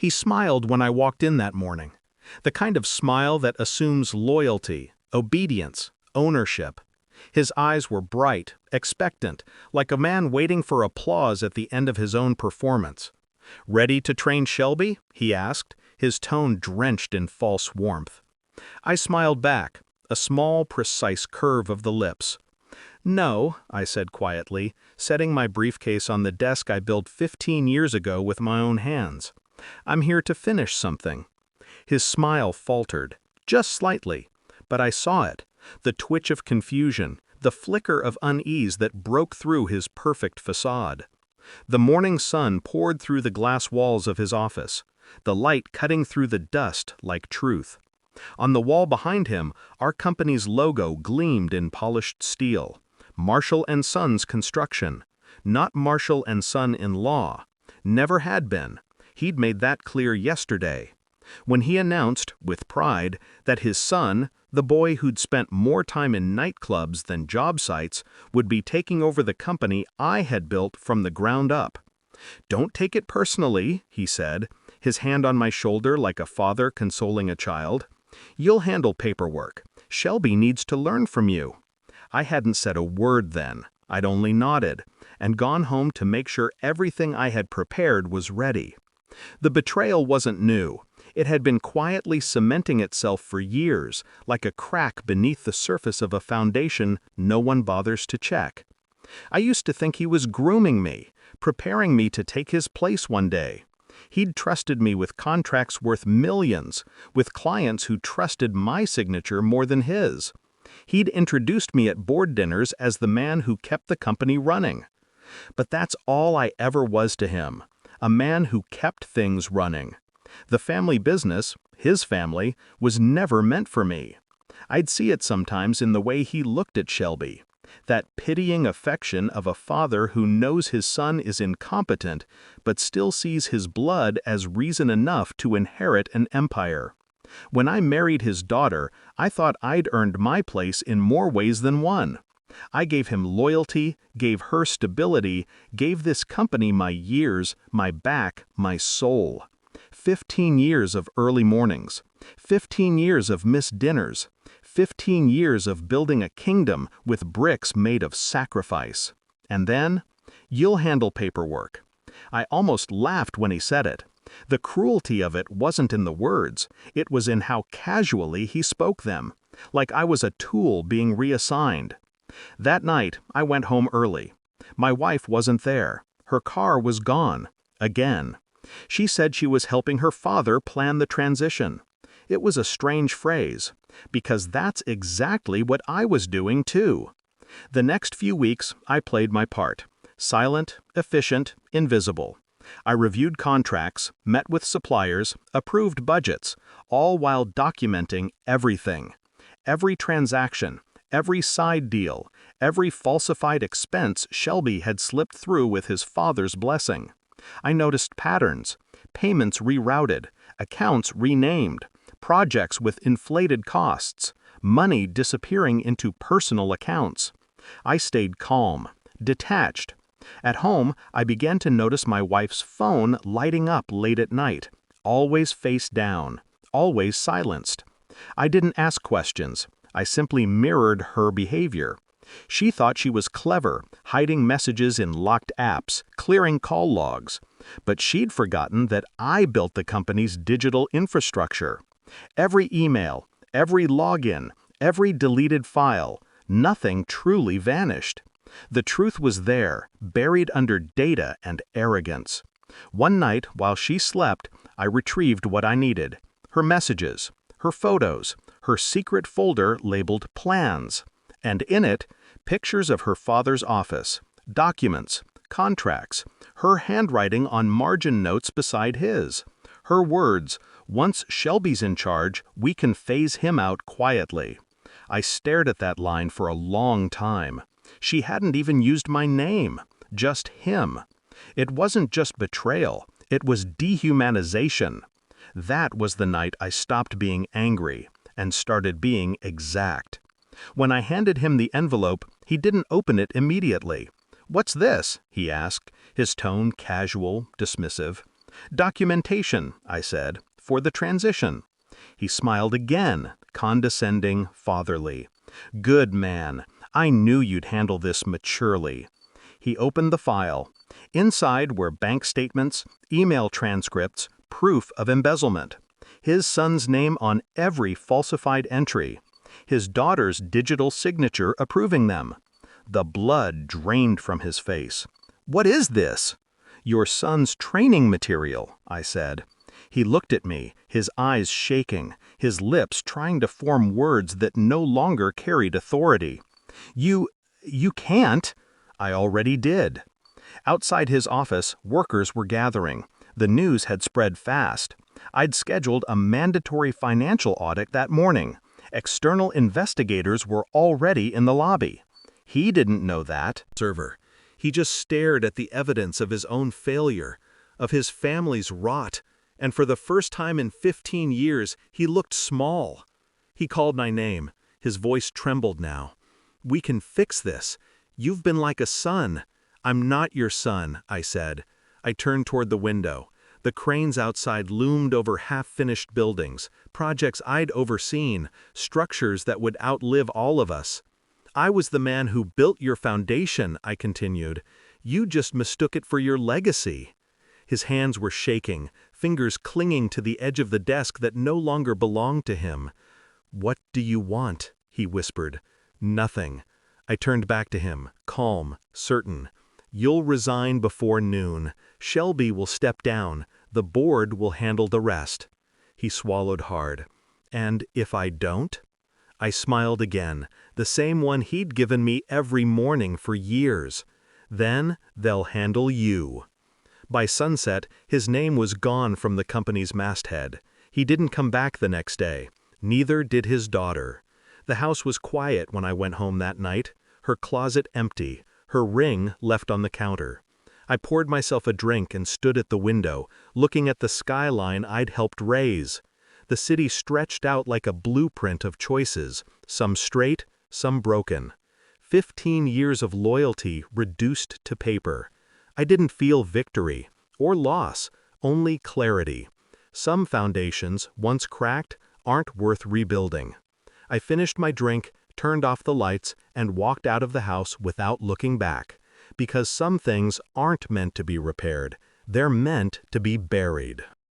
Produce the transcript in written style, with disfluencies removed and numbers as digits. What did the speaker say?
He smiled when I walked in that morning. The kind of smile that assumes loyalty, obedience, ownership. His eyes were bright, expectant, like a man waiting for applause at the end of his own performance. "Ready to train Shelby?" he asked, his tone drenched in false warmth. I smiled back, a small, precise curve of the lips. "No," I said quietly, setting my briefcase on the desk I built 15 years ago with my own hands. "I'm here to finish something." His smile faltered, just slightly, but I saw it, the twitch of confusion, the flicker of unease that broke through his perfect facade. The morning sun poured through the glass walls of his office, the light cutting through the dust like truth. On the wall behind him, our company's logo gleamed in polished steel. Marshall & Sons Construction, not Marshall & Son in law. Never had been. He'd made that clear yesterday. When he announced, with pride, that his son, the boy who'd spent more time in nightclubs than job sites, would be taking over the company I had built from the ground up. "Don't take it personally," he said, his hand on my shoulder like a father consoling a child. "You'll handle paperwork. Shelby needs to learn from you." I hadn't said a word then. I'd only nodded, and gone home to make sure everything I had prepared was ready. The betrayal wasn't new. It had been quietly cementing itself for years, like a crack beneath the surface of a foundation no one bothers to check. I used to think he was grooming me, preparing me to take his place one day. He'd trusted me with contracts worth millions, with clients who trusted my signature more than his. He'd introduced me at board dinners as the man who kept the company running. But that's all I ever was to him, a man who kept things running. The family business, his family, was never meant for me. I'd see it sometimes in the way he looked at Shelby. That pitying affection of a father who knows his son is incompetent, but still sees his blood as reason enough to inherit an empire. When I married his daughter, I thought I'd earned my place in more ways than one. I gave him loyalty, gave her stability, gave this company my years, my back, my soul. 15 years of early mornings, 15 years of missed dinners, 15 years of building a kingdom with bricks made of sacrifice. And then, "You'll handle paperwork." I almost laughed when he said it. The cruelty of it wasn't in the words, it was in how casually he spoke them, like I was a tool being reassigned. That night, I went home early. My wife wasn't there. Her car was gone. Again. She said she was helping her father plan the transition. It was a strange phrase, because that's exactly what I was doing too. The next few weeks, I played my part. Silent, efficient, invisible. I reviewed contracts, met with suppliers, approved budgets, all while documenting everything. Every transaction, every side deal, every falsified expense Shelby had slipped through with his father's blessing. I noticed patterns, payments rerouted, accounts renamed, projects with inflated costs, money disappearing into personal accounts. I stayed calm, detached. At home, I began to notice my wife's phone lighting up late at night, always face down, always silenced. I didn't ask questions. I simply mirrored her behavior. She thought she was clever, hiding messages in locked apps, clearing call logs. But she'd forgotten that I built the company's digital infrastructure. Every email, every login, every deleted file, nothing truly vanished. The truth was there, buried under data and arrogance. One night, while she slept, I retrieved what I needed: her messages, her photos, her secret folder labeled Plans, and in it, pictures of her father's office, documents, contracts, her handwriting on margin notes beside his, her words, "Once Shelby's in charge, we can phase him out quietly." I stared at that line for a long time. She hadn't even used my name, just him. It wasn't just betrayal, it was dehumanization. That was the night I stopped being angry and started being exact. When I handed him the envelope, he didn't open it immediately. "What's this?" he asked, his tone casual, dismissive. "Documentation," I said, "for the transition." He smiled again, condescending, fatherly. "Good man. I knew you'd handle this maturely." He opened the file. Inside were bank statements, email transcripts, proof of embezzlement. His son's name on every falsified entry. His daughter's digital signature approving them. The blood drained from his face. "What is this?" "Your son's training material," I said. He looked at me, his eyes shaking, his lips trying to form words that no longer carried authority. You can't." "I already did." Outside his office, workers were gathering. The news had spread fast. I'd scheduled a mandatory financial audit that morning. External investigators were already in the lobby. He didn't know that. Server. He just stared at the evidence of his own failure, of his family's rot, and for the first time in 15 years, he looked small. He called my name. His voice trembled now. "We can fix this. You've been like a son." "I'm not your son," I said. I turned toward the window. The cranes outside loomed over half-finished buildings, projects I'd overseen, structures that would outlive all of us. "I was the man who built your foundation," I continued. "You just mistook it for your legacy." His hands were shaking, fingers clinging to the edge of the desk that no longer belonged to him. "What do you want?" he whispered. "Nothing." I turned back to him, calm, certain. "You'll resign before noon. Shelby will step down. The board will handle the rest." He swallowed hard. "And if I don't?" I smiled again, the same one he'd given me every morning for years. "Then they'll handle you." By sunset, his name was gone from the company's masthead. He didn't come back the next day. Neither did his daughter. The house was quiet when I went home that night, her closet empty, her ring left on the counter. I poured myself a drink and stood at the window, looking at the skyline I'd helped raise. The city stretched out like a blueprint of choices, some straight, some broken. 15 years of loyalty reduced to paper. I didn't feel victory, or loss, only clarity. Some foundations, once cracked, aren't worth rebuilding. I finished my drink, turned off the lights, and walked out of the house without looking back. Because some things aren't meant to be repaired. They're meant to be buried.